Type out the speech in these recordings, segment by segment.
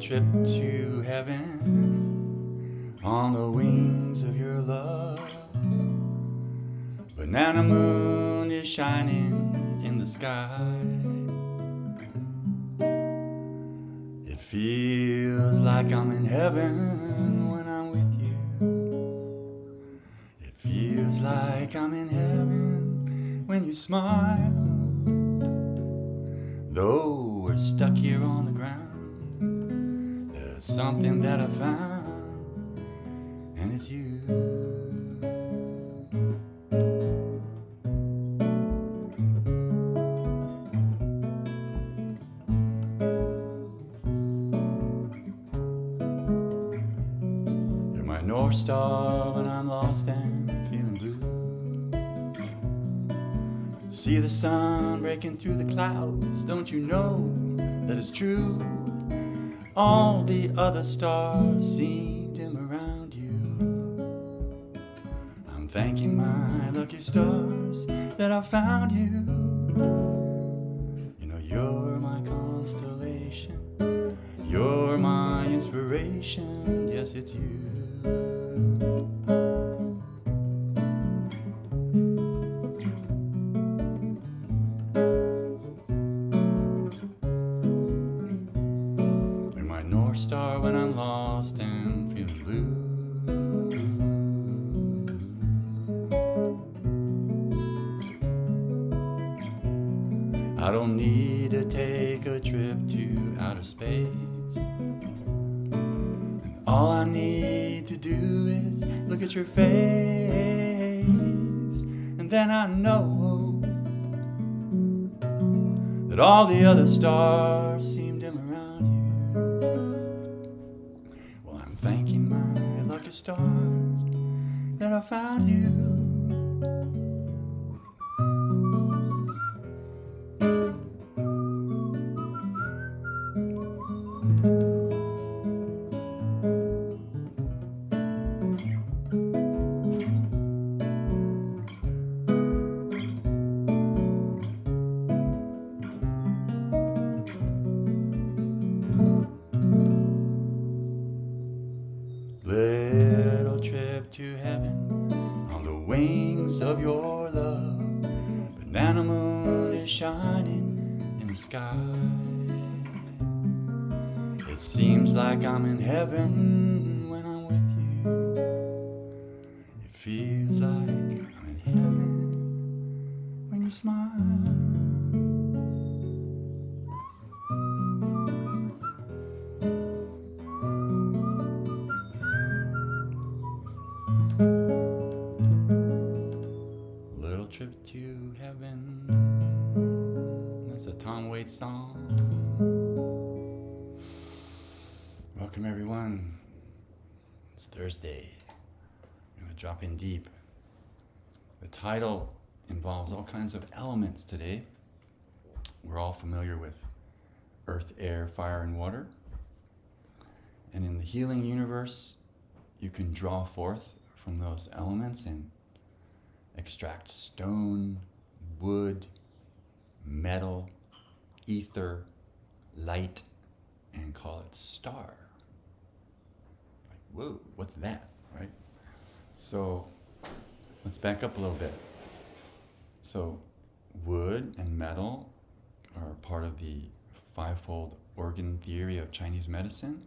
trip to heaven on the wings of your love. Banana moon is shining in the sky. It feels like I'm in heaven when I'm with you. It feels like I'm in heaven when you smile. Though we're stuck here on the ground, there's something that I found, and it's you. You're my North Star when I'm lost and feeling blue. See the sun breaking through the clouds, don't you know that it's true? All the other stars seem dim around you. I'm thanking my lucky stars that I found you. You know you're my constellation, you're my inspiration, yes it's you. North Star when I'm lost and feeling blue. I don't need to take a trip to outer space, and all I need to do is look at your face, and then I know that all the other stars seem dim around you. Thanking my lucky stars that I found you. Little trip to heaven on the wings of your love. Banana moon is shining in the sky. It seems like I'm in heaven when I'm with you. It feels like I'm in heaven when you smile. Little trip to heaven. That's a Tom Waits song. Welcome everyone. It's Thursday. I'm going to drop in deep. The title involves all kinds of elements today. We're all familiar with earth, air, fire, and water. And in the healing universe, you can draw forth from those elements and extract stone, wood, metal, ether, light, and call it star. Like, whoa, what's that, right? So let's back up a little bit. So wood and metal are part of the fivefold organ theory of Chinese medicine.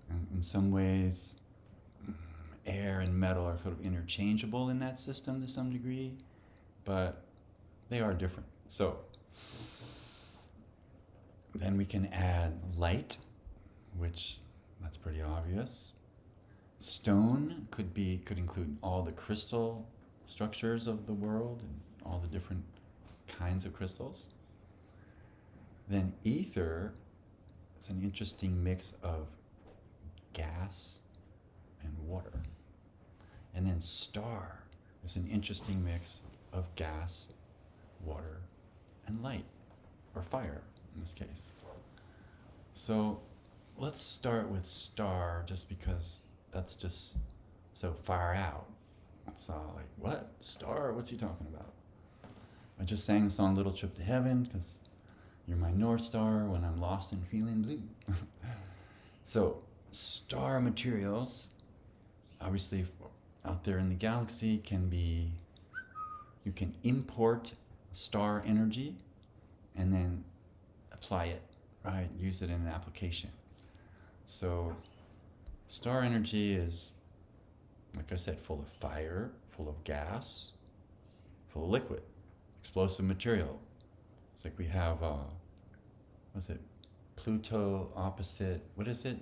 And in some ways, air and metal are sort of interchangeable in that system to some degree, but they are different. So then we can add light, which that's pretty obvious. Stone could include all the crystal structures of the world and all the different kinds of crystals. Then ether is an interesting mix of gas and water. And then star is an interesting mix of gas, water, and light, or fire in this case. So let's start with star, just because that's just so far out. It's all like, what? Star? What's he talking about? I just sang the song Little Trip to Heaven because you're my North Star when I'm lost and feeling blue. So star materials, obviously out there in the galaxy, can be, you can import star energy and then apply it, right? Use it in an application. So star energy is, like I said, full of fire, full of gas, full of liquid, explosive material. It's like we have, what's it, Pluto opposite, what is it,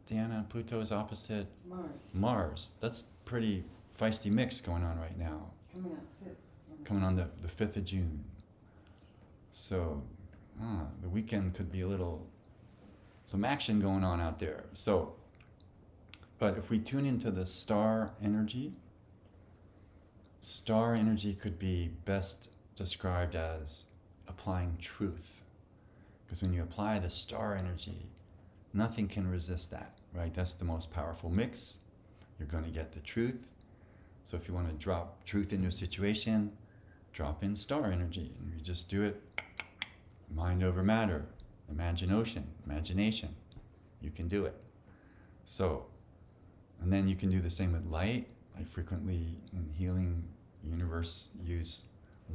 Deanna? Pluto is opposite? Mars. Mars. That's pretty feisty mix going on right now. Coming out 5th. Coming on the 5th of June. So, the weekend could be some action going on out there. So, but if we tune into the star energy could be best described as applying truth. Because when you apply the star energy, nothing can resist that, right? That's the most powerful mix. You're going to get the truth. So if you want to drop truth into a situation, drop in star energy. And you just do it mind over matter, imagination. You can do it. So, and then you can do the same with light. I frequently in healing universe use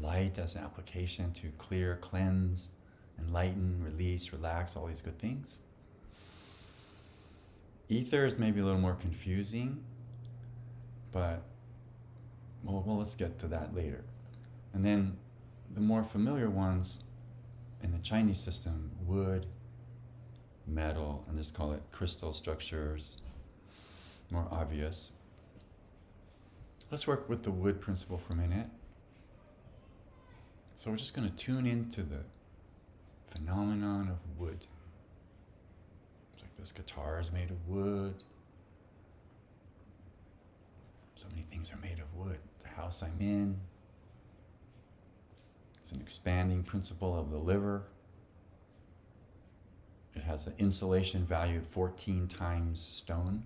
light as an application to clear, cleanse, enlighten, release, relax, all these good things. Ether is maybe a little more confusing, but well, let's get to that later. And then the more familiar ones in the Chinese system, wood, metal, and just call it crystal structures, more obvious. Let's work with the wood principle for a minute. So we're just going to tune into the phenomenon of wood. It's like this guitar is made of wood. So many things are made of wood. The house I'm in. It's an expanding principle of the liver. It has an insulation value 14 times stone.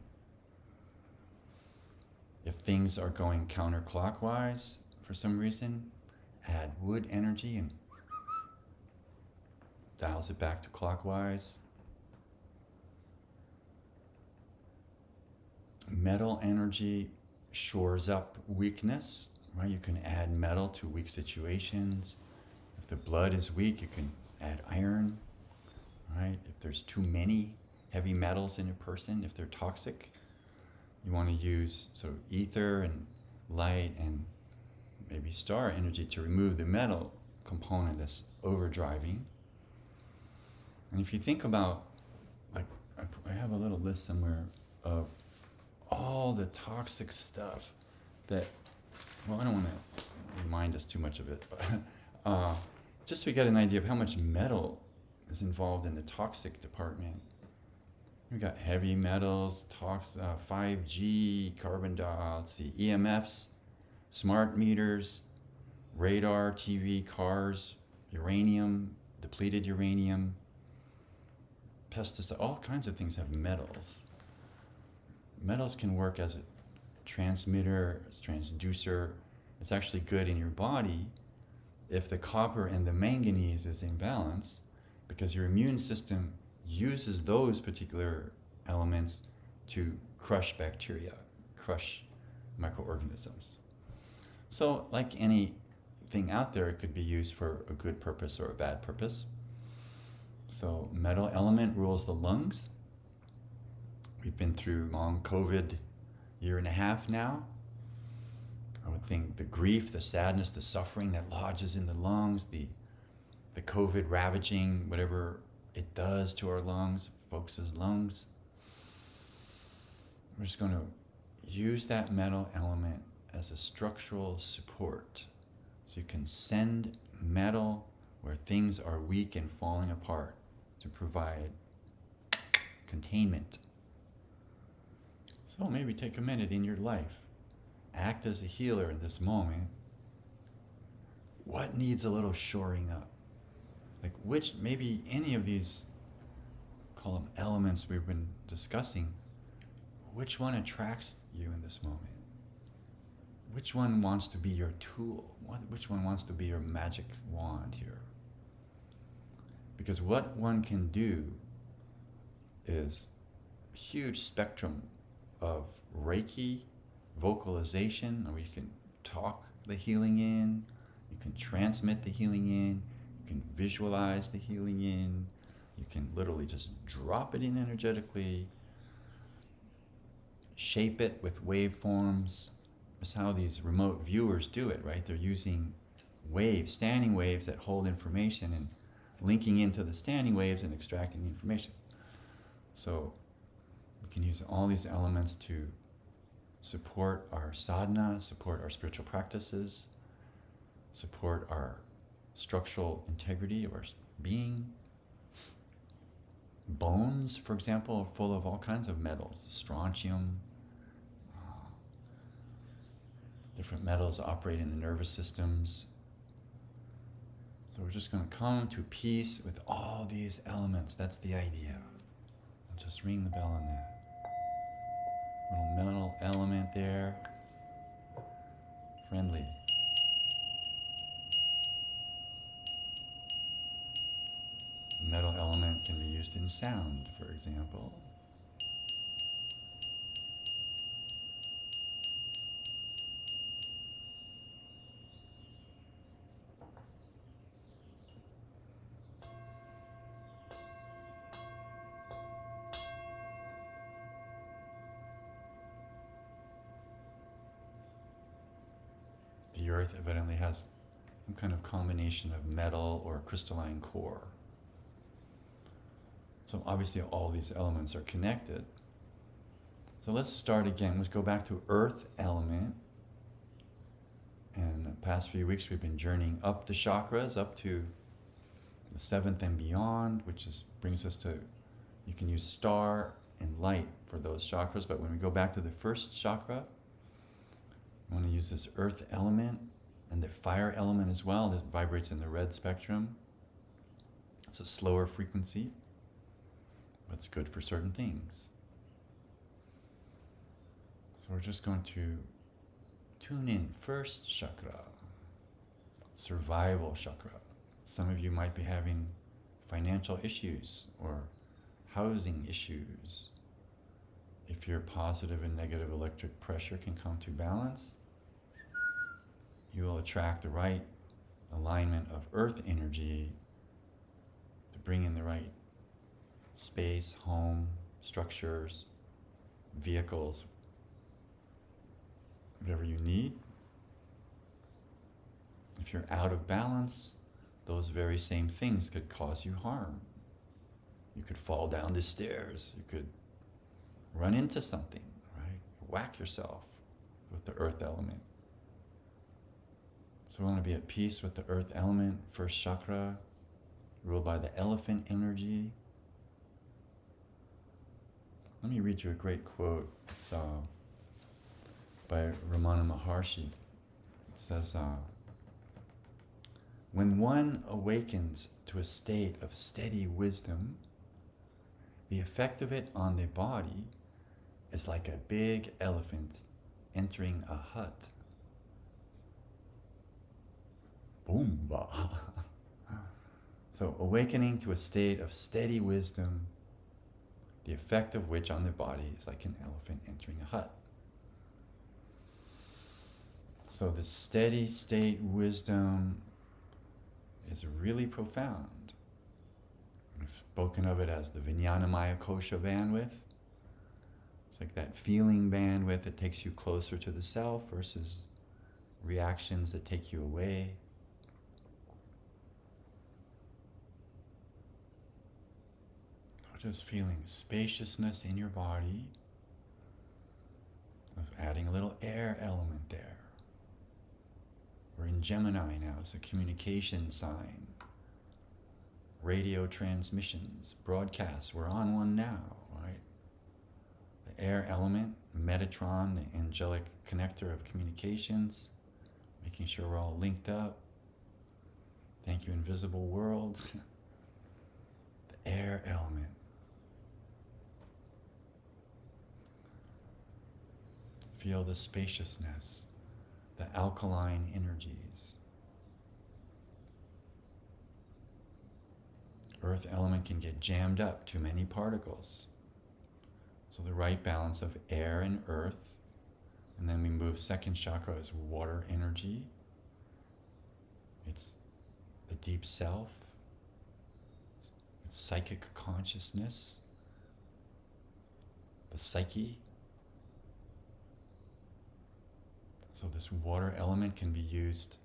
If things are going counterclockwise for some reason, add wood energy and dials it back to clockwise. Metal energy shores up weakness, right? You can add metal to weak situations. If the blood is weak, you can add iron, right? If there's too many heavy metals in a person, if they're toxic, you want to use ether and light and maybe star energy to remove the metal component that's overdriving. And if you think about, like, I have a little list somewhere of all the toxic stuff that, well, I don't want to remind us too much of it, but just so we get an idea of how much metal is involved in the toxic department. We've got heavy metals, 5G, carbon dioxide, EMFs, smart meters, radar, TV, cars, uranium, depleted uranium, pesticide, all kinds of things have metals. Metals can work as a transmitter, as a transducer. It's actually good in your body if the copper and the manganese is in balance, because your immune system uses those particular elements to crush bacteria, crush microorganisms. So like anything out there, it could be used for a good purpose or a bad purpose. So metal element rules the lungs. We've been through long COVID, 1.5 years now. I would think the grief, the sadness, the suffering that lodges in the lungs, the COVID ravaging, whatever it does to our lungs, folks' lungs. We're just going to use that metal element as a structural support. So you can send metal where things are weak and falling apart to provide containment. So maybe take a minute in your life. Act as a healer in this moment. What needs a little shoring up? Like which, maybe any of these, call them elements we've been discussing, which one attracts you in this moment? Which one wants to be your tool? Which one wants to be your magic wand here? Because what one can do is huge spectrum of Reiki, vocalization, or you can talk the healing in, you can transmit the healing in, you can visualize the healing in, you can literally just drop it in energetically, shape it with waveforms. That's how these remote viewers do it, right? They're using waves, standing waves that hold information and linking into the standing waves and extracting the information. So we can use all these elements to support our sadhana, support our spiritual practices, support our structural integrity of our being. Bones, for example, are full of all kinds of metals, strontium. Different metals operate in the nervous systems. So we're just going to come to peace with all these elements. That's the idea. I'll just ring the bell on that. Little metal element there. Friendly. Metal element can be used in sound, for example. The earth evidently has some kind of combination of metal or crystalline core. So obviously all these elements are connected. So let's start again. Let's go back to earth element. And the past few weeks we've been journeying up the chakras, up to the seventh and beyond, which brings us to, you can use star and light for those chakras, but when we go back to the first chakra, I want to use this earth element and the fire element as well that vibrates in the red spectrum. It's a slower frequency, but it's good for certain things. So we're just going to tune in first chakra, survival chakra. Some of you might be having financial issues or housing issues. If your positive and negative electric pressure can come to balance, you will attract the right alignment of earth energy to bring in the right space, home, structures, vehicles, whatever you need. If you're out of balance, those very same things could cause you harm. You could fall down the stairs. You could run into something, right? Whack yourself with the earth element. So we want to be at peace with the earth element, first chakra, ruled by the elephant energy. Let me read you a great quote. It's by Ramana Maharshi. It says, when one awakens to a state of steady wisdom, the effect of it on the body is like a big elephant entering a hut. Boomba. So awakening to a state of steady wisdom, the effect of which on the body is like an elephant entering a hut. So the steady state wisdom is really profound. We've spoken of it as the Vijnanamaya Kosha bandwidth. It's like that feeling bandwidth that takes you closer to the self versus reactions that take you away. Just feeling spaciousness in your body, adding a little air element there. We're in Gemini now, it's a communication sign. Radio transmissions, broadcasts, we're on one now, right? The air element, Metatron, the angelic connector of communications, making sure we're all linked up. Thank you, invisible worlds. The air element. Feel the spaciousness, the alkaline energies. Earth element can get jammed up, too many particles. So the right balance of air and earth. And then we move second chakra as water energy. It's the deep self. It's psychic consciousness. The psyche. So this water element can be used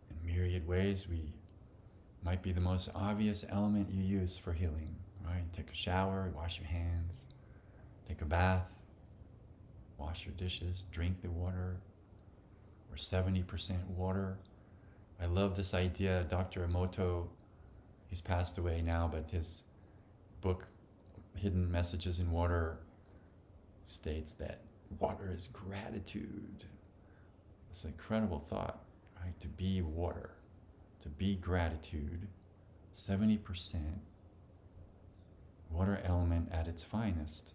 in myriad ways. We might be the most obvious element you use for healing, right? Take a shower, wash your hands, take a bath, wash your dishes, drink the water. We're 70% water. I love this idea. Dr. Emoto, he's passed away now, but his book, Hidden Messages in Water, states that water is gratitude. It's an incredible thought, right? To be water, to be gratitude, 70% water element at its finest.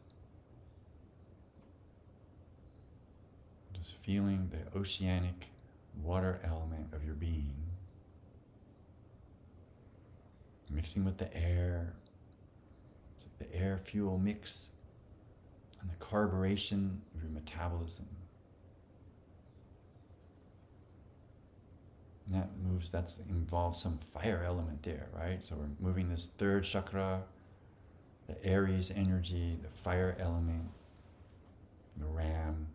Just feeling the oceanic water element of your being, mixing with the air, so the air fuel mix and the carburation of your metabolism. And that involves some fire element there, right? So we're moving this third chakra, the Aries energy, the fire element, the ram,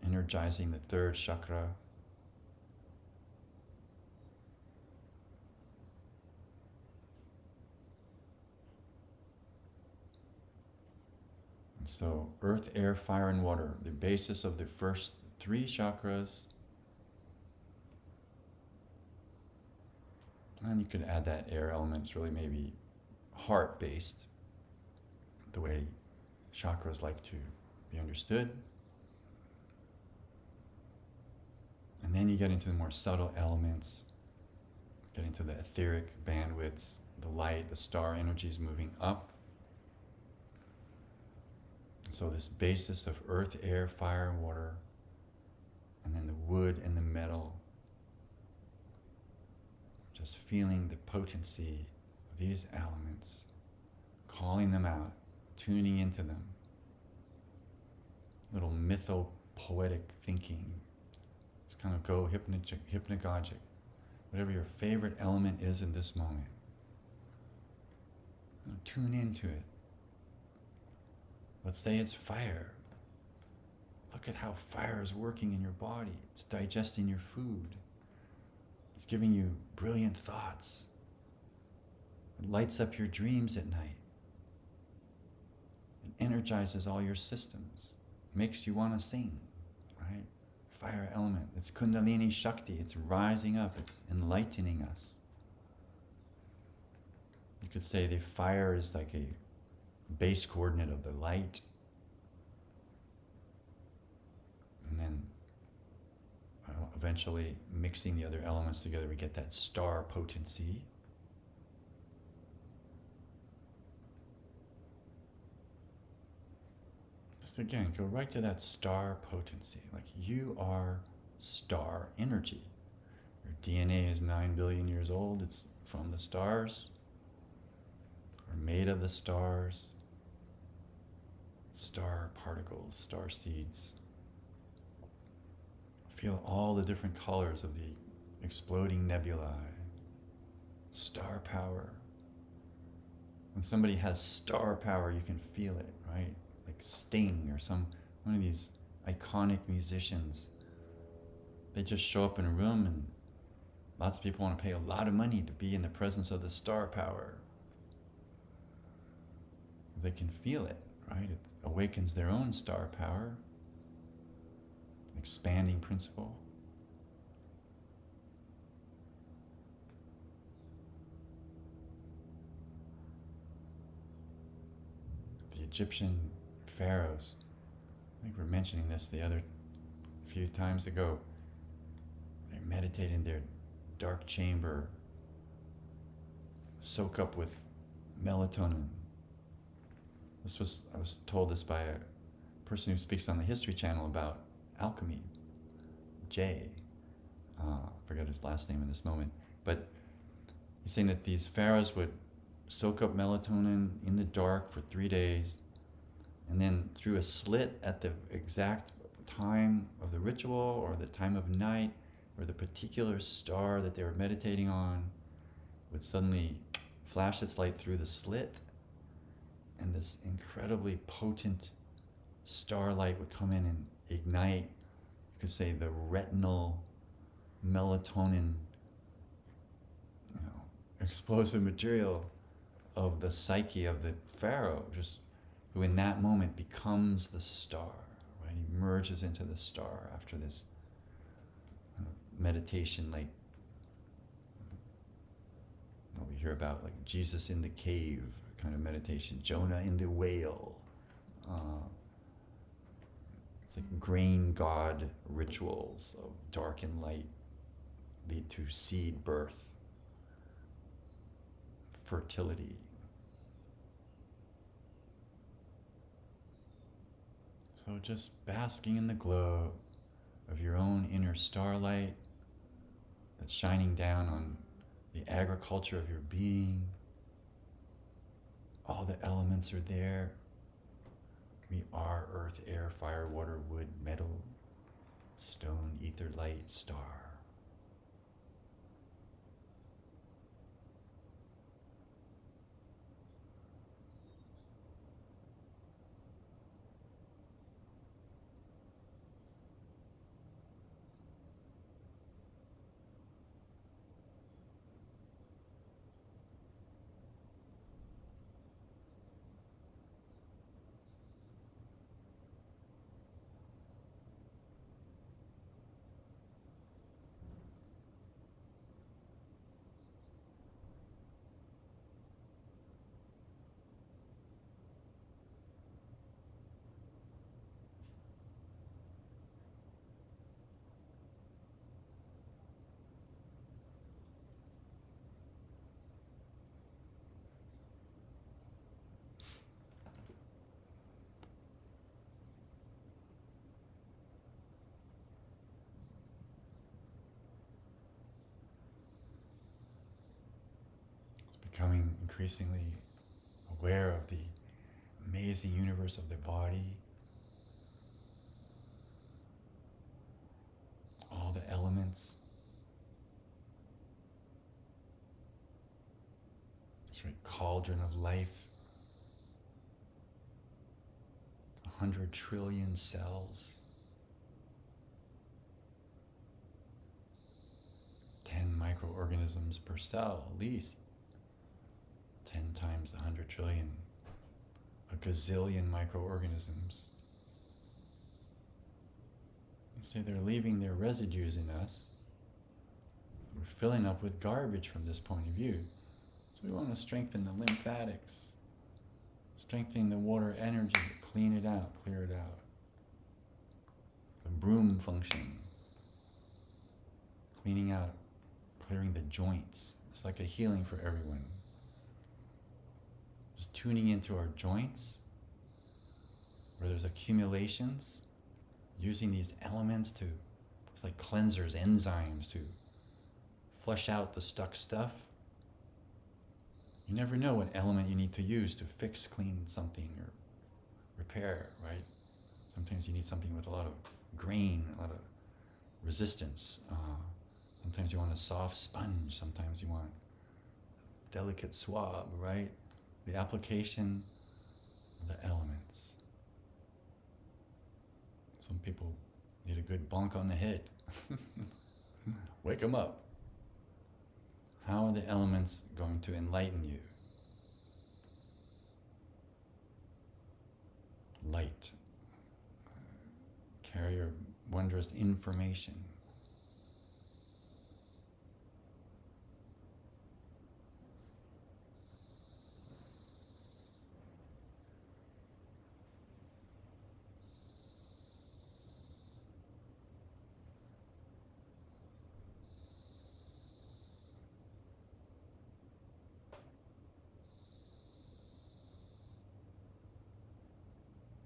energizing the third chakra. And so earth, air, fire, and water, the basis of the first three chakras. And you could add that air element. It's really maybe heart-based, the way chakras like to be understood. And then you get into the more subtle elements, get into the etheric bandwidths, the light, the star energies moving up. So this basis of earth, air, fire, and water, and then the wood and the metal. Just feeling the potency of these elements, calling them out, tuning into them. Little mytho-poetic thinking. Just kind of go hypnagogic. Whatever your favorite element is in this moment. Tune into it. Let's say it's fire. Look at how fire is working in your body. It's digesting your food. It's giving you brilliant thoughts. It lights up your dreams at night. It energizes all your systems. Makes you want to sing, right? Fire element. It's Kundalini Shakti. It's rising up. It's enlightening us. You could say the fire is like a base coordinate of the light. And then eventually mixing the other elements together, we get that star potency. Just again, go right to that star potency. Like you are star energy. Your DNA is 9 billion years old. It's from the stars. We're made of the stars. Star particles, star seeds. Feel all the different colors of the exploding nebulae. Star power. When somebody has star power, you can feel it, right? Like Sting or one of these iconic musicians. They just show up in a room and lots of people want to pay a lot of money to be in the presence of the star power. They can feel it, right? It awakens their own star power. Expanding principle. The Egyptian pharaohs, I think we were mentioning this the other few times ago. They meditate in their dark chamber, soak up with melatonin. I was told this by a person who speaks on the History Channel about alchemy, Jay. I forget his last name in this moment, but he's saying that these pharaohs would soak up melatonin in the dark for 3 days, through a slit at the exact time of the ritual or the time of night, or the particular star that they were meditating on would suddenly flash its light through the slit, and this incredibly potent starlight would come in and ignite, you could say, the retinal melatonin, explosive material of the psyche of the pharaoh, just who in that moment becomes the star, right? He merges into the star after this meditation, like what we hear about, like Jesus in the cave kind of meditation, Jonah in the whale. It's like grain god rituals of dark and light lead to seed birth, fertility. So just basking in the glow of your own inner starlight that's shining down on the agriculture of your being. All the elements are there. We are earth, air, fire, water, wood, metal, stone, ether, light, star. Becoming increasingly aware of the amazing universe of the body, all the elements. This right cauldron of life, 100 trillion cells, 10 microorganisms per cell, at least 10 times 100 trillion, a gazillion microorganisms. You say they're leaving their residues in us. We're filling up with garbage from this point of view. So we want to strengthen the lymphatics, strengthen the water energy, clean it out, clear it out. The broom function, cleaning out, clearing the joints. It's like a healing for everyone. Just tuning into our joints, where there's accumulations, using these elements to, it's like cleansers, enzymes to flush out the stuck stuff. You never know what element you need to use to fix, clean something or repair, right? Sometimes you need something with a lot of grain, a lot of resistance. Sometimes you want a soft sponge. Sometimes you want a delicate swab, right? The application of the elements. Some people need a good bonk on the head. Wake them up. How are the elements going to enlighten you? Light. Carrier of wondrous information.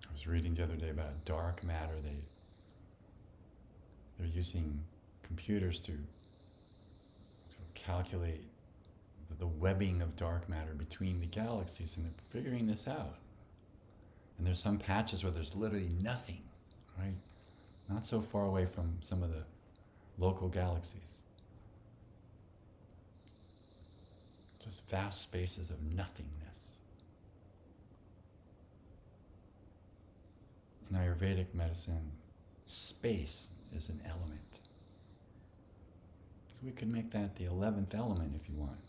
I was reading the other day about dark matter. They're using computers to calculate the webbing of dark matter between the galaxies, and they're figuring this out. And there's some patches where there's literally nothing, right? Not so far away from some of the local galaxies. Just vast spaces of nothingness. In Ayurvedic medicine, space is an element. So we could make that the 11th element if you want.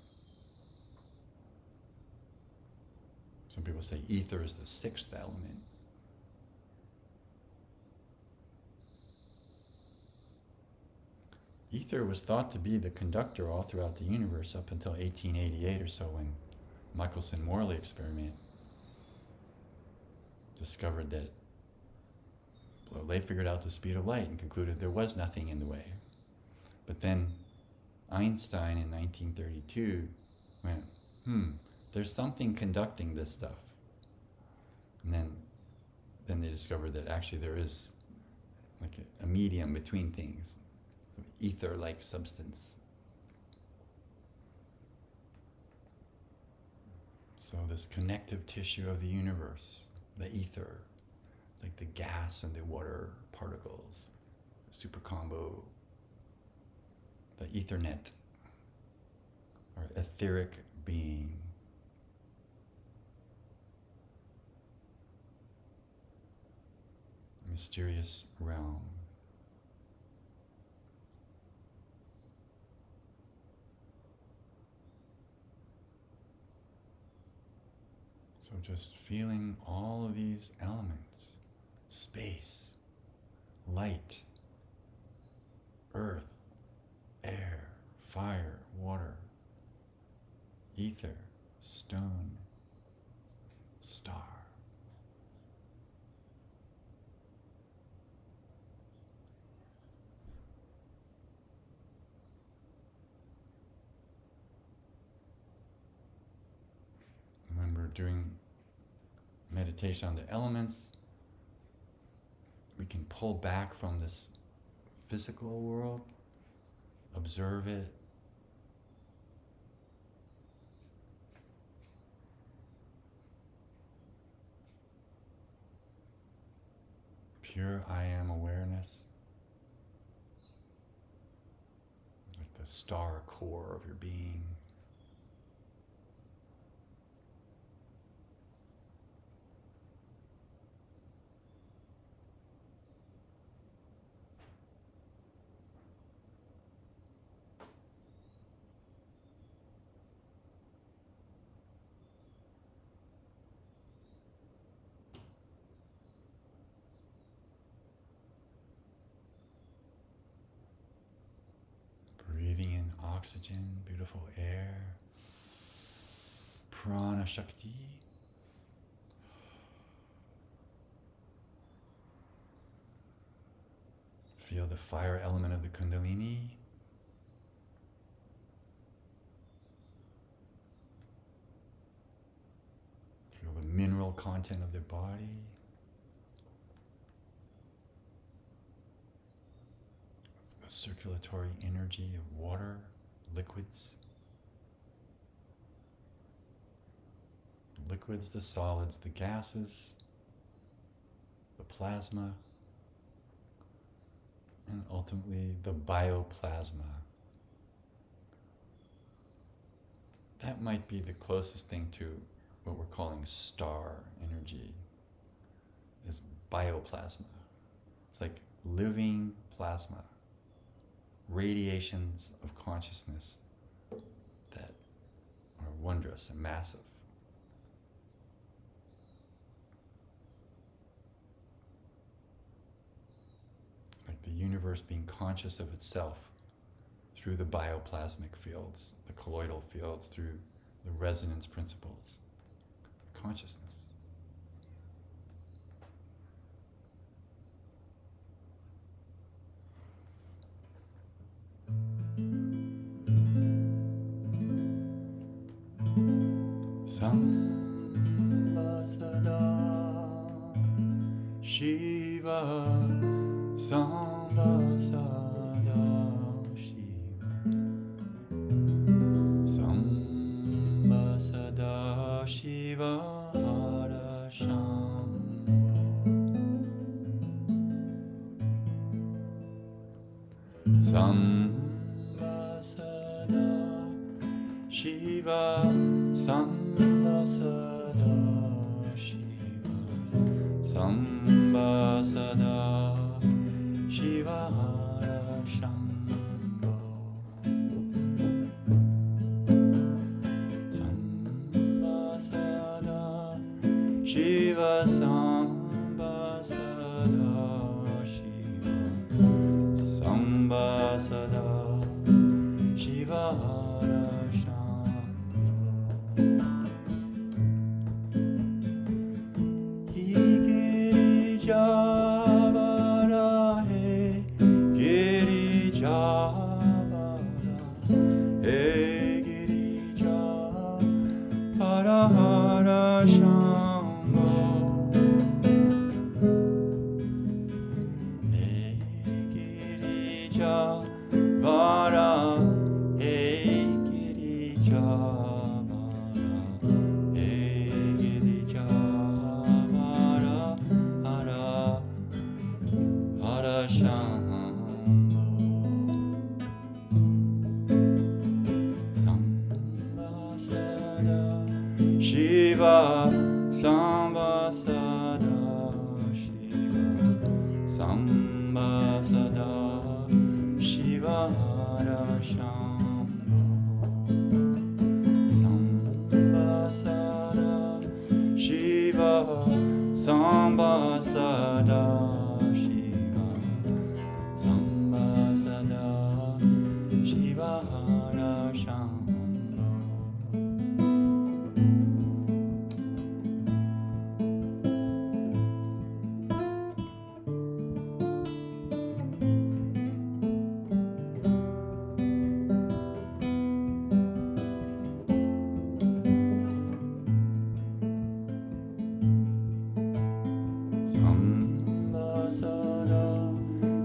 Some people say ether is the 6th element. Ether was thought to be the conductor all throughout the universe up until 1888 or so, when Michelson-Morley experiment discovered that, well, they figured out the speed of light and concluded there was nothing in the way. But then Einstein in 1932 went, there's something conducting this stuff. And then they discovered that actually there is like a medium between things, ether-like substance. So this connective tissue of the universe, the ether, it's like the gas and the water particles, the super combo, the Ethernet, or etheric being. Mysterious realm. So just feeling all of these elements: space, light, earth, air, fire, water, ether, stone, star. When we're doing meditation on the elements, we can pull back from this physical world, observe it, pure I am awareness, like the star core of your being. Breathing in oxygen, beautiful air, prana shakti. Feel the fire element of the Kundalini. Feel the mineral content of the body. The circulatory energy of water, liquids. The liquids, the solids, the gases, the plasma, and ultimately the bioplasma. That might be the closest thing to what we're calling star energy, is bioplasma. It's like living plasma, radiations of consciousness that are wondrous and massive. Like the universe being conscious of itself through the bioplasmic fields, the colloidal fields, through the resonance principles, consciousness. Sambasada Shiva, Sambasada Shiva, Sambasada Shiva Hara Shambhava. Sambasada Shiva, Sambasada Shiva, Sambasada Shiva Hara Shambho. Sambasada Shiva, Sambasada Shiva, Sambasada Shiva Hara Shambho. Girijavara he, Girijavara he, Girijavara Hara Shambho. He Girijavara he, Girijavara he, Girijavara Hara Hara Shambho. Sambasada Shiva, Sambasada Shiva, Sambasada Shiva Hara Shambho. Sambasada Shiva, Sambasada Shiva, Sambasada Shiva Hara Shambho. Sambasada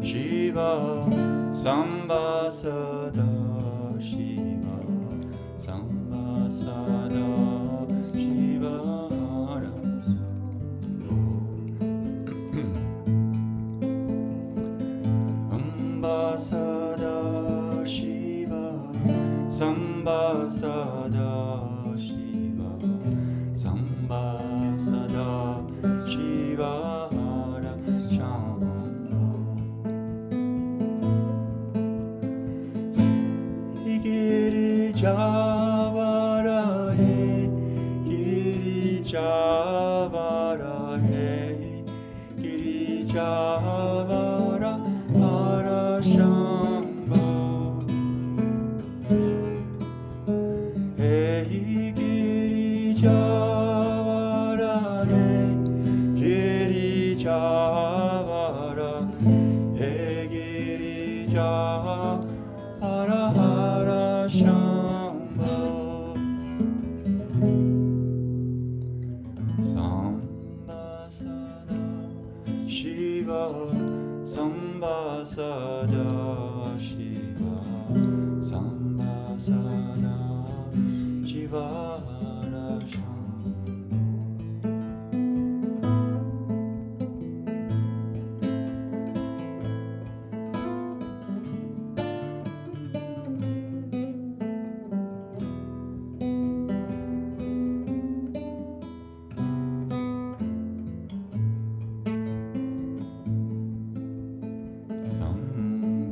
Shiva, Sambasada Shiva, Sambasada Shiva Hara. Sambasada Shiva, Sambasada Shiva, Sambasada Shiva Hara Shambho. Girijavara he, Girijavara he, Girijavara Hara Shambho. Hey Girijavara he, Girijavara he, Girijavara Hara Shambho. Sambasada Shiva, Sambasada Shiva, Sambasada Shiva Hara Shambho.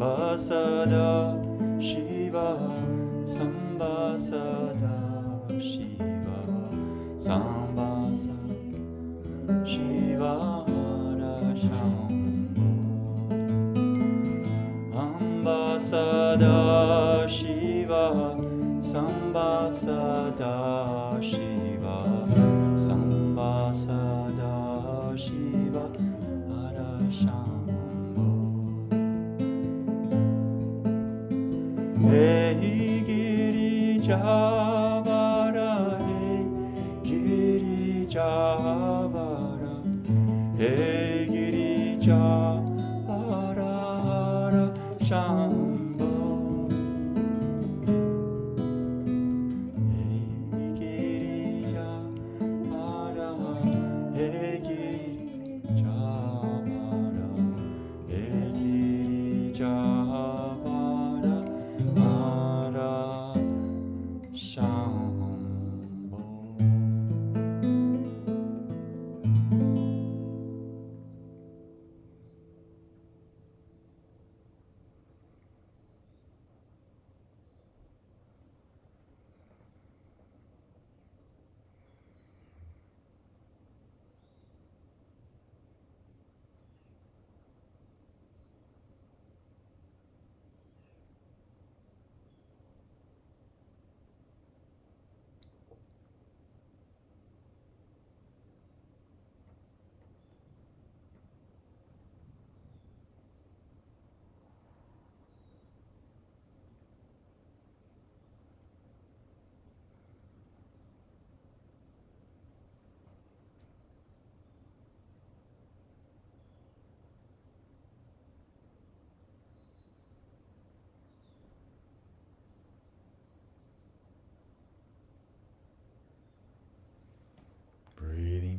Sambasada Shiva, Sambasada Shiva, Sambasada Shiva Hara Shambho. Ambasada Shiva, Sambasada Shiva, Sambasada Shiva Hara Shambho. Hey Girijavara he, Girijavara he, Girijavara Hara Shambho. Hey Girijavara he, Girijavara he, Girijavara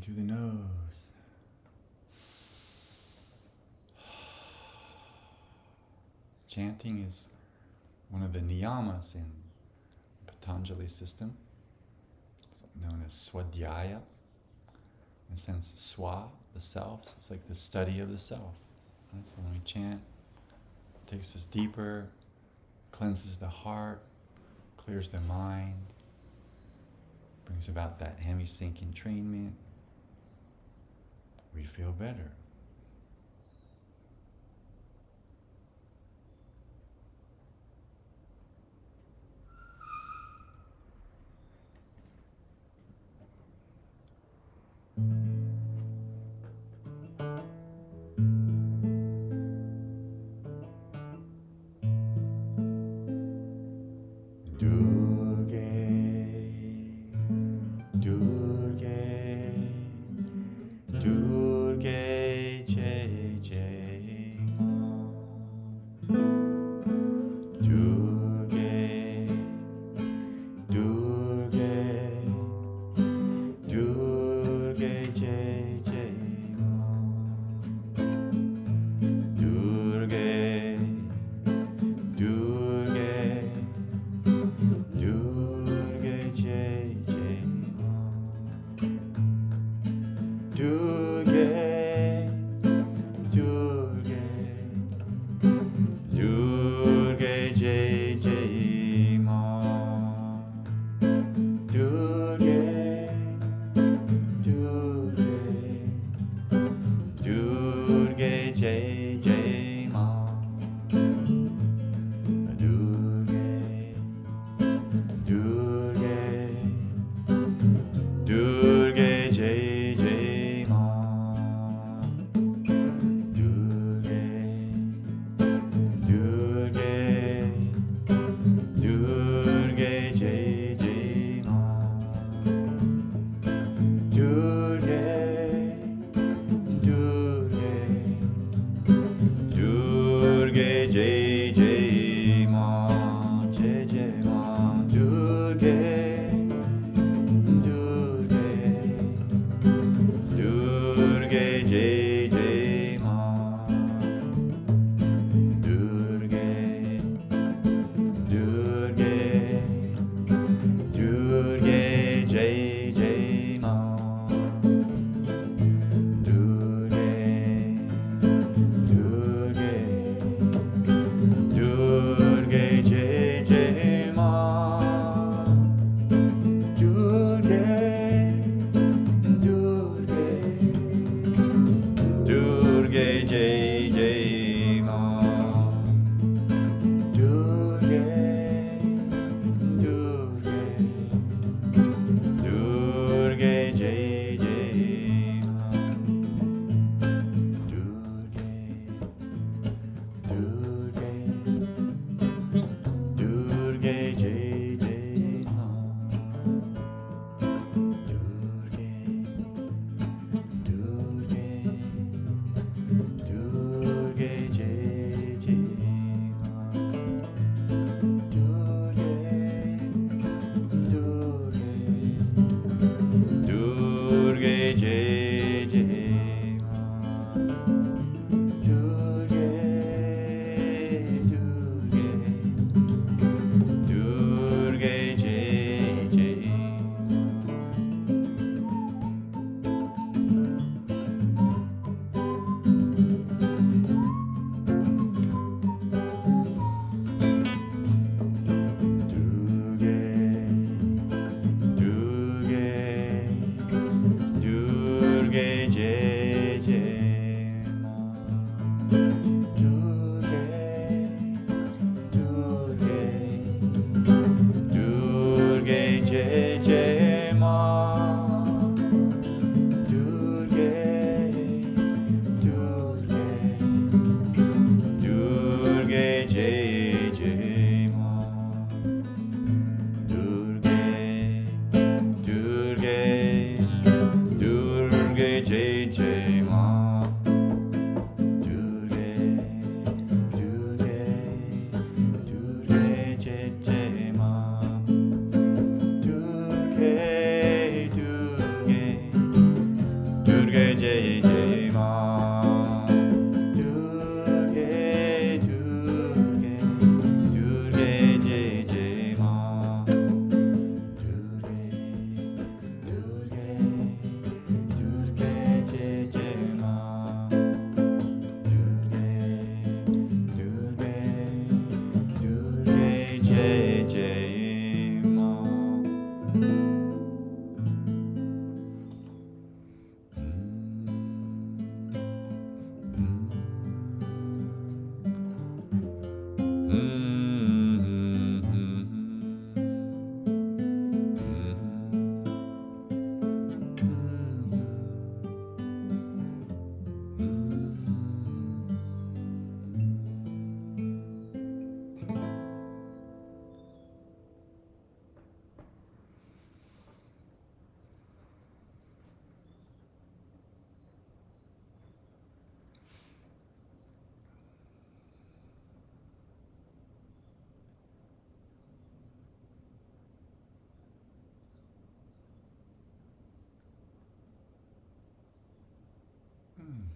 through the nose. Chanting is one of the niyamas in Patanjali system. It's known as swadhyaya. In a sense, swa, the self. It's like the study of the self. Right? So when we chant, it takes us deeper, cleanses the heart, clears the mind, brings about that hemisync entrainment. We feel better.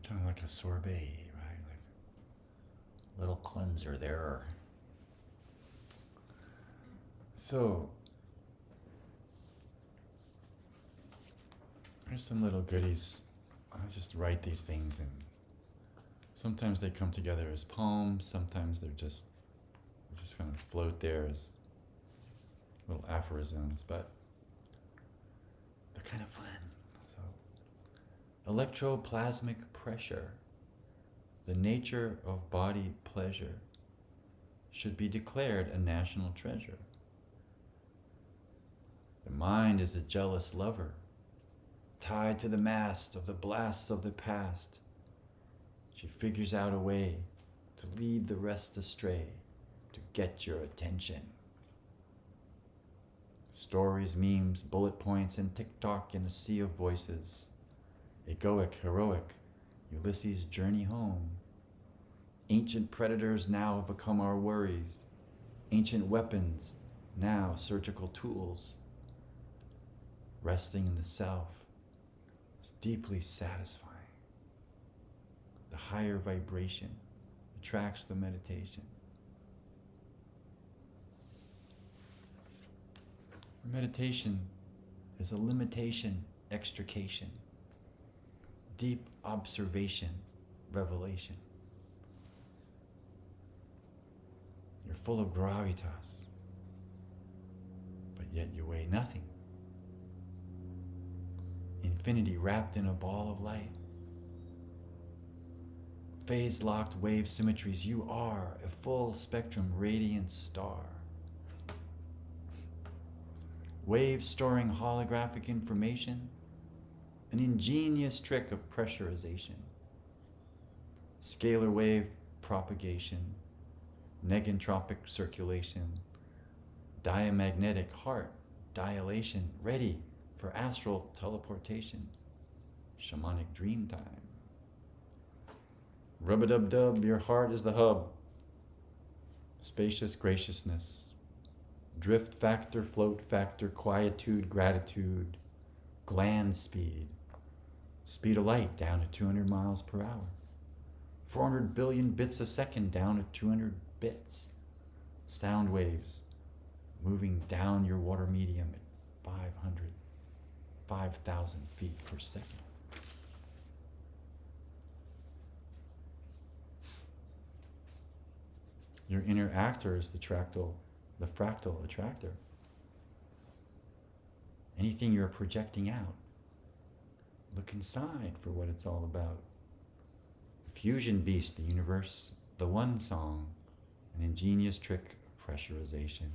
Kind of like a sorbet, right? Like little cleanser there. So, here's some little goodies. I just write these things, and sometimes they come together as poems, sometimes they're just kind of float there as little aphorisms, but they're kind of fun. So, electroplasmic pressure, the nature of body pleasure, should be declared a national treasure. The mind is a jealous lover, tied to the mast of the blasts of the past. She figures out a way to lead the rest astray, to get your attention. Stories, memes, bullet points, and TikTok in a sea of voices. Egoic, heroic, Ulysses' journey home. Ancient predators now have become our worries. Ancient weapons, now surgical tools. Resting in the self is deeply satisfying. The higher vibration attracts the meditation. Meditation is a limitation, extrication, deep observation, revelation. You're full of gravitas, but yet you weigh nothing. Infinity wrapped in a ball of light. Phase-locked wave symmetries, you are a full spectrum radiant star. Wave storing holographic information, an ingenious trick of pressurization. Scalar wave propagation, negentropic circulation, diamagnetic heart dilation, ready for astral teleportation, shamanic dream time. Rub-a-dub-dub, your heart is the hub. Spacious graciousness, drift factor, float factor, quietude, gratitude, gland speed, speed of light down to 200 miles per hour, 400 billion bits a second down to 200 bits, sound waves moving down your water medium at 5,000 feet per second. Your inner actor is the fractal attractor. Anything you're projecting out, look inside for what it's all about. Fusion beast, the universe, the one song, an ingenious trick of pressurization.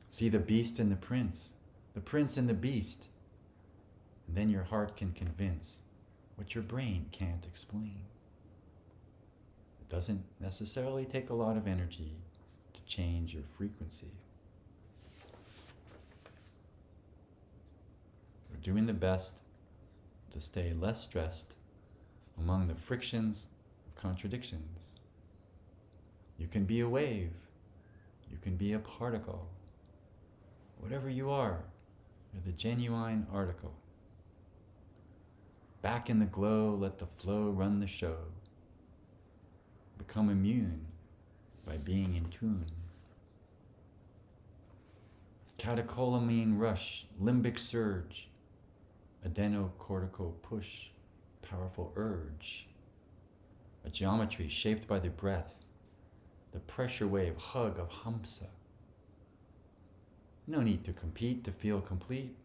See the beast and the prince and the beast. And then your heart can convince what your brain can't explain. It doesn't necessarily take a lot of energy to change your frequency. We're doing the best to stay less stressed among the frictions of contradictions. You can be a wave. You can be a particle. Whatever you are, you're the genuine article. Back in the glow, let the flow run the show. Become immune by being in tune. Catecholamine rush, limbic surge, adenocortical push, powerful urge. A geometry shaped by the breath, the pressure wave hug of Hamsa. No need to compete to feel complete.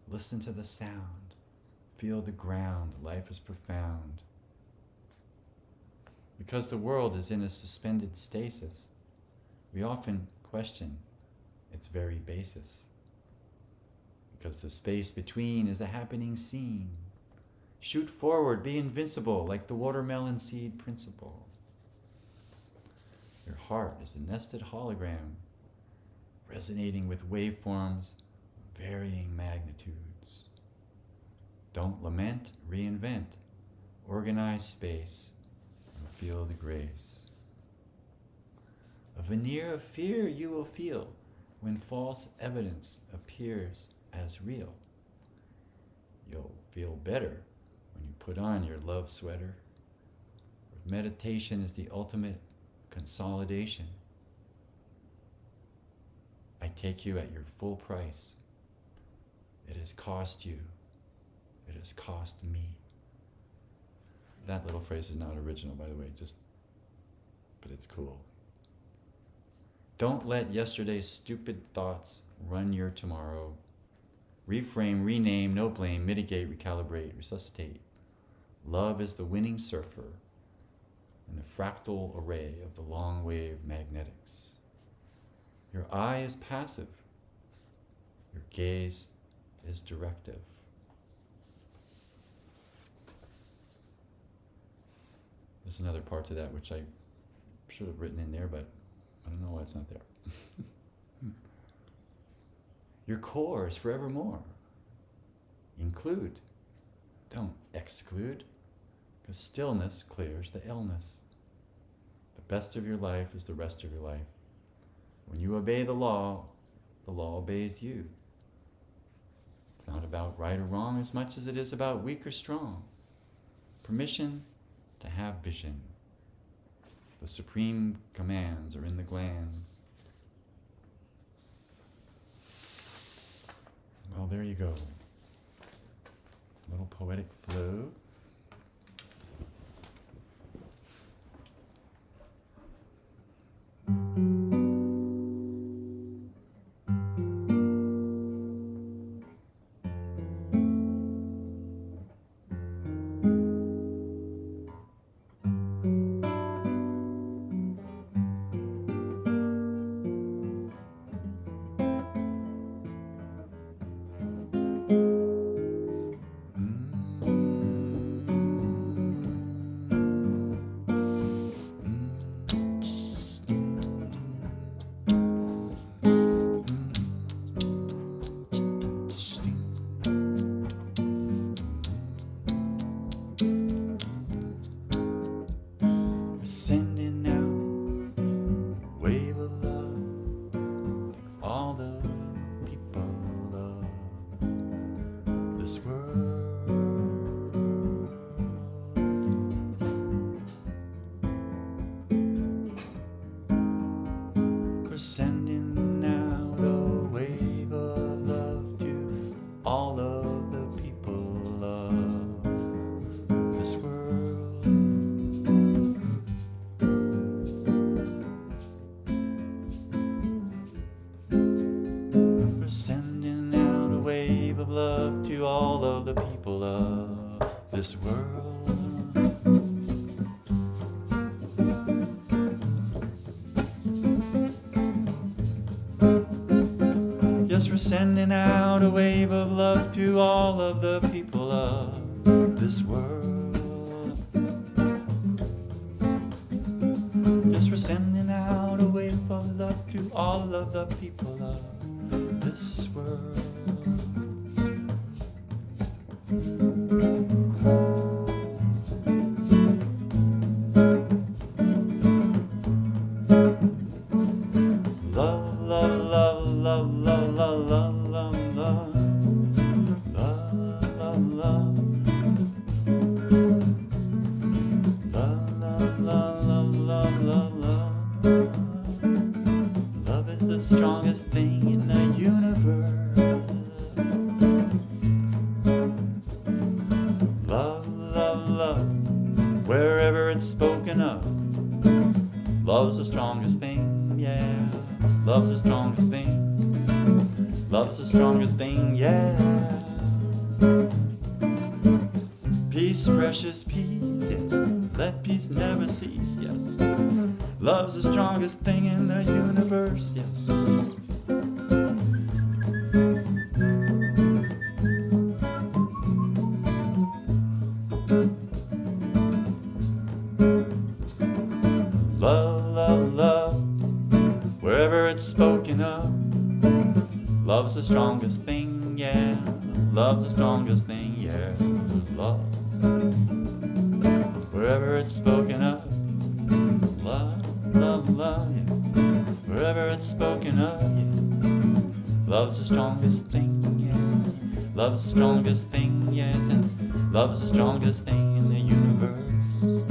Listen to the sound. Feel the ground. Life is profound. Because the world is in a suspended stasis, we often question its very basis. Because the space between is a happening scene. Shoot forward, be invincible, like the watermelon seed principle. Your heart is a nested hologram, resonating with waveforms of varying magnitudes. Don't lament, reinvent. Organize space and feel the grace. A veneer of fear you will feel when false evidence appears as real. You'll feel better put on your love sweater. Meditation is the ultimate consolidation. I take you at your full price. It has cost you. It has cost me. That little phrase is not original, by the way, but it's cool. Don't let yesterday's stupid thoughts run your tomorrow. Reframe, rename, no blame, mitigate, recalibrate, resuscitate. Love is the winning surfer in the fractal array of the long wave magnetics. Your eye is passive. Your gaze is directive. There's another part to that which I should have written in there, but I don't know why it's not there. Your core is forevermore. Include. Don't exclude, because stillness clears the illness. The best of your life is the rest of your life. When you obey the law obeys you. It's not about right or wrong as much as it is about weak or strong. Permission to have vision. The supreme commands are in the glands. Well, there you go. A little poetic flow. Sending out a wave of love to all the people of this world. We're sending out a wave of love to all of the people of this world. Sending out a wave of love to all of the people of this world. Yes, we're sending out a wave of love to all of the people of this world. Yes, we're sending out a wave of love to all of the people of this world. Love, love, love, love, love, love, love, love, love, love, love, love, love, love, love, love, love. Love is the strongest thing in the universe. Love, love, love, wherever it's spoken of. Love's the strongest thing, yeah. Love's the strongest thing. Love's the strongest thing, yeah. Peace, precious peace, yes. Let peace never cease, yes. Love's the strongest thing in the universe, yes. Love, love, love, wherever it's spoken of. Love's the strongest thing, yeah. Love's the strongest thing, yeah. Love, wherever it's spoken of. Love, love, love, yeah. Wherever it's spoken of, yeah. Love's the strongest thing, yeah. Love's the strongest thing, yes. And Love's the strongest thing in the universe.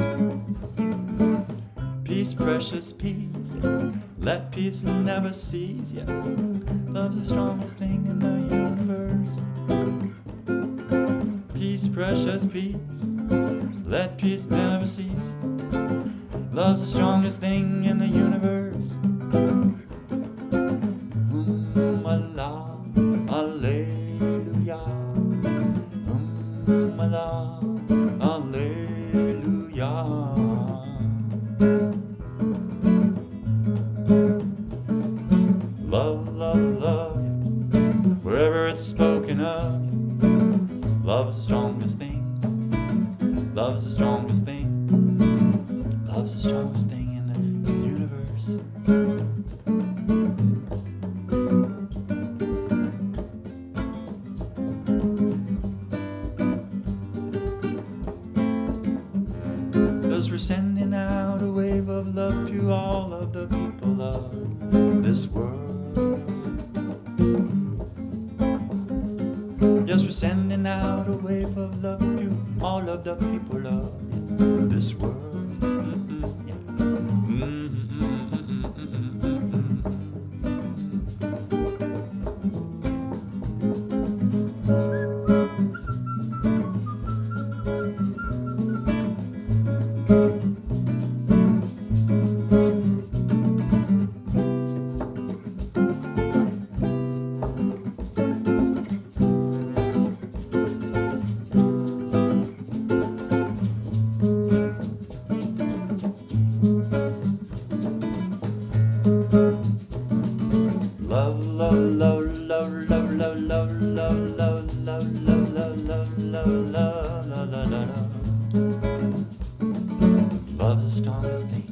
Peace, precious peace, yeah. Let peace never cease, yeah. Love's the strongest thing in the universe. Peace, precious peace, let peace never cease. Love's the strongest thing in the universe. Allah, Alleluia. Allah, Alleluia. Love, love, love, wherever it's spoken of. Love's the strongest thing. Love's the strongest thing. Love's the strongest thing in the universe. Cause we're sending out a wave of love to all of the people of this world. Yes, we're sending out a wave of love to all of the people of this world. Love, love, love, love, love, love, love, love, love, love, love, love, love, love, love, love, love. Love's the strongest thing.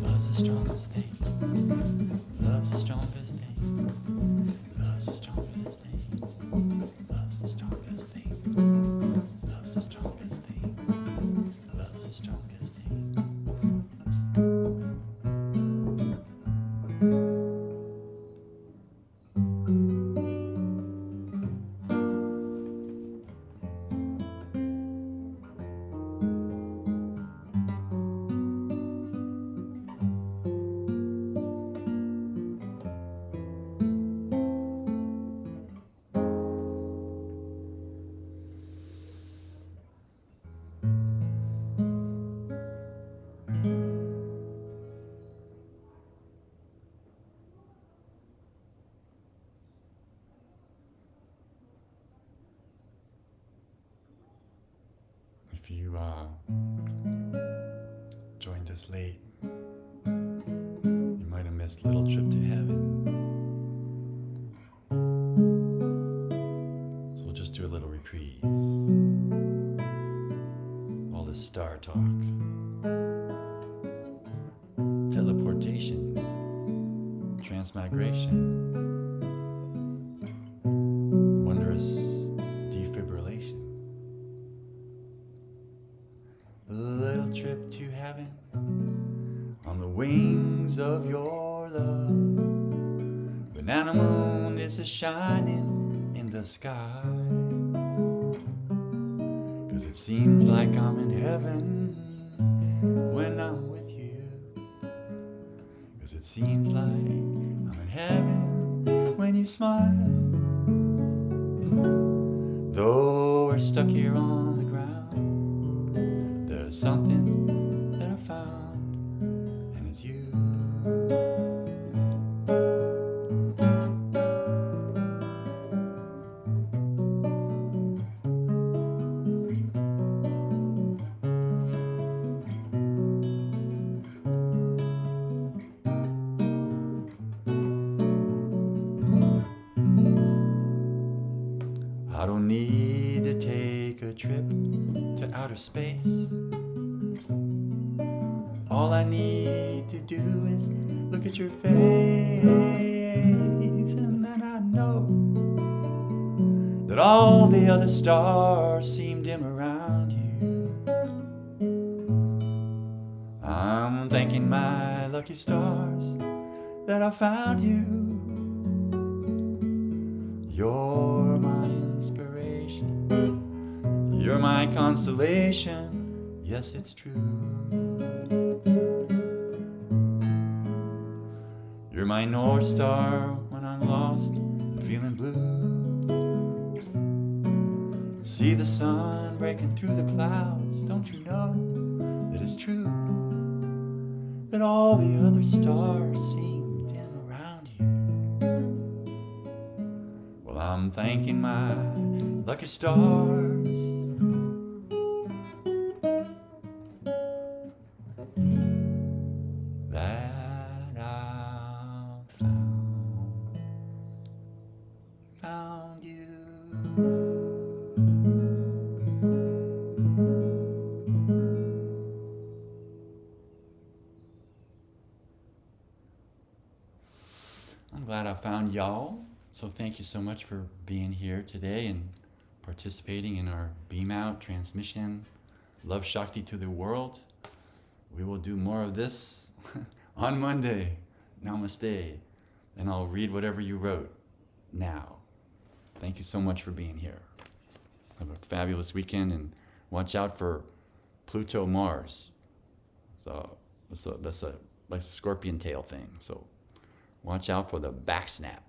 Love's the strongest thing. Love's the strongest thing. Love's the strongest thing. Love's the strongest thing. Love's the strongest thing. Love's the strongest thing. If you joined us late, you might have missed Little Trip to Heaven. So we'll just do a little reprise. All this star talk, teleportation, transmigration, wondrous defibrillation. A little trip to heaven on the wings of your love. Banana moon is a shining in the sky. 'Cause it seems like I'm in heaven when I'm with you. 'Cause it seems like I'm in heaven when you smile. Though we're stuck here on the ground, there's something that I found, and it's you. I don't need to take a trip to outer space. All I need to do is look at your face, and then I know that all the other stars seem dim around you. I'm thanking my lucky stars that I found you. You're my inspiration. my constellation. Yes, it's true. You're my North Star when I'm lost and feeling blue. See the sun breaking through the clouds. Don't you know that it's true that all the other stars seem dim around you? Well, I'm thanking my lucky stars that I found you. I'm glad I found y'all. So thank you so much for being here today and participating in our Beam Out transmission, Love Shakti to the world. We will do more of this on Monday. Namaste. And I'll read whatever you wrote now. Thank you so much for being here. Have a fabulous weekend and watch out for Pluto Mars. So that's a like a scorpion tail thing. So watch out for the back snap.